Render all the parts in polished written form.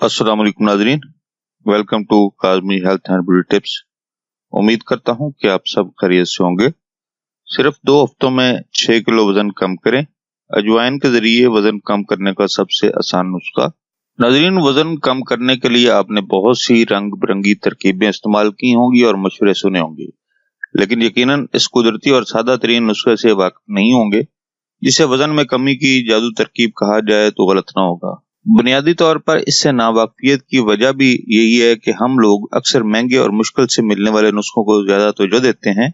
अस्सलाम वालेकुम नाजरीन, welcome to Kazmi health and beauty tips. उम्मीद करता हूं कि आप सब खैरियत से होंगे। सिर्फ 2 हफ्तों में 6 किलो वजन कम करें। अजवाइन के जरिए वजन कम करने का सबसे आसान नुस्खा। नाजरीन, वजन कम करने के लिए आपने बहुत सी रंग बिरंगी तरकीबें इस्तेमाल की होंगी और मशवरे सुने होंगे, लेकिन यकीनन इस कुदरती और सादा तरीन नुस्खे से वाकिफ नहीं होंगे। जिसे वजन में कमी की जादू तरकीब कहा जाए तो गलत ना होगा। बुनियादी तौर पर इससे नावाकिफियत की वजह भी यही है कि हम लोग अक्सर महंगे और मुश्किल से मिलने वाले नुस्खों को ज्यादा तवज्जो देते हैं,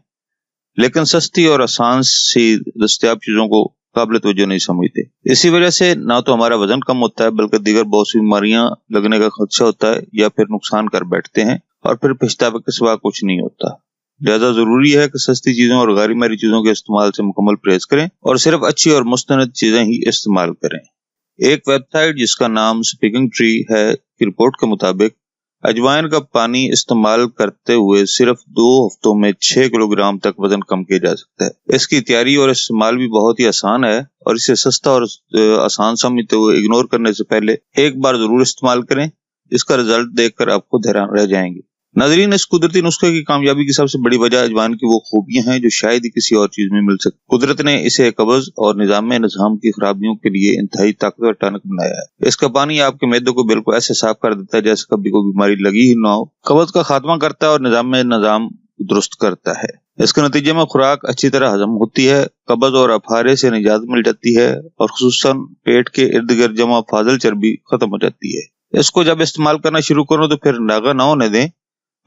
लेकिन सस्ती और आसान सी दस्तयाब चीजों को काबिल तवज्जो नहीं समझते। इसी वजह से ना तो हमारा वजन कम होता है, बल्कि दीगर बहुत सी बीमारियां लगने का खदशा होता है, या फिर नुकसान कर बैठते हैं और फिर पछतावे के सिवा कुछ नहीं होता। लिहाजा जरूरी है कि सस्ती चीजों और गैर मारी चीजों के इस्तेमाल से मुकम्मल परहेज करें और सिर्फ अच्छी और मुस्तनद चीजें ही इस्तेमाल करें। एक वेबसाइट जिसका नाम स्पीकिंग ट्री है की रिपोर्ट के मुताबिक अजवाइन का पानी इस्तेमाल करते हुए सिर्फ 2 हफ्तों में 6 किलोग्राम तक वजन कम किया जा सकता है। इसकी तैयारी और इस्तेमाल भी बहुत ही आसान है और इसे सस्ता और आसान समझते हुए इग्नोर करने से पहले एक बार जरूर इस्तेमाल करें। इसका रिजल्ट देखकर आप खुद हैरान रह जाएंगे। नाजरीन, इस कुदरती नुस्खे की कामयाबी की सबसे बड़ी वजह अजवाइन की वो खूबियां हैं जो शायद ही किसी और चीज में मिल सकती। कुदरत ने इसे कब्ज और निजाम की खराबियों के लिए इंतहाई ताकतवर टॉनिक बनाया है। इसका पानी आपके मैदे को बिल्कुल ऐसे साफ कर देता है जैसे कभी कोई बीमारी लगी ही ना हो। कब्ज का खात्मा करता है और निजाम दुरुस्त करता है। इसके नतीजे में खुराक अच्छी तरह हजम होती है, कब्ज और अफारे से निजात मिल जाती है और खुसूसन पेट के इर्द गिर्द जमा फाजिल चर्बी खत्म हो जाती है। इसको जब इस्तेमाल करना शुरू करो तो फिर नागा ना होने दें,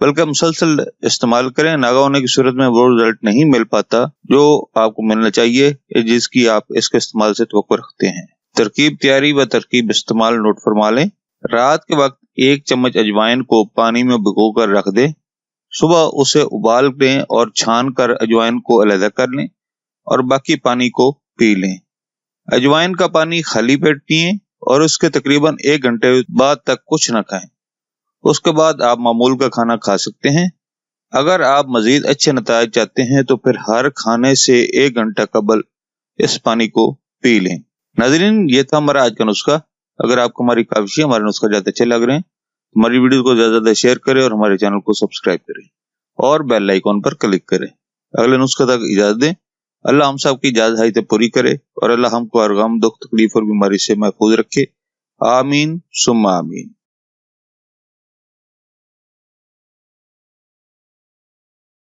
बल्कि मुसलसल इस्तेमाल करें। नागा होने की सूरत में वो रिजल्ट नहीं मिल पाता जो आपको मिलना चाहिए, जिसकी आप इसके इस्तेमाल से तवक्को रखते हैं। तरकीब तैयारी व तरकीब इस्तेमाल नोट फरमा लें। रात के वक्त 1 चम्मच अजवाइन को पानी में भिगो कर रख दें। सुबह उसे उबाल दें और छान कर अजवाइन को अलग कर लें और बाकी पानी को पी लें। अजवाइन का पानी खाली पेट पिएं और उसके तकरीबन 1 घंटे बाद तक कुछ न खाएं। उसके बाद आप मामूल का खाना खा सकते हैं। अगर आप मजीद अच्छे नताइज चाहते हैं तो फिर हर खाने से 1 घंटा कबल इस पानी को पी लें। नाज़रीन, ये था हमारा आज का नुस्खा। अगर आपको हमारी काविशें हमारे नुस्खा ज्यादा अच्छे लग रहे हैं तो हमारी वीडियो को ज्यादा ज्यादा शेयर करें और हमारे चैनल को सब्सक्राइब करें और बेल आइकॉन पर क्लिक करें। अगले नुस्खे तक इजाजत दें। अल्लाह हम सब की इजाजत हाजतें पूरी करे और अल्लाह हमको हर गम, दुख, तकलीफ और बीमारी से महफूज रखे। आमीन सुम्मा आमीन।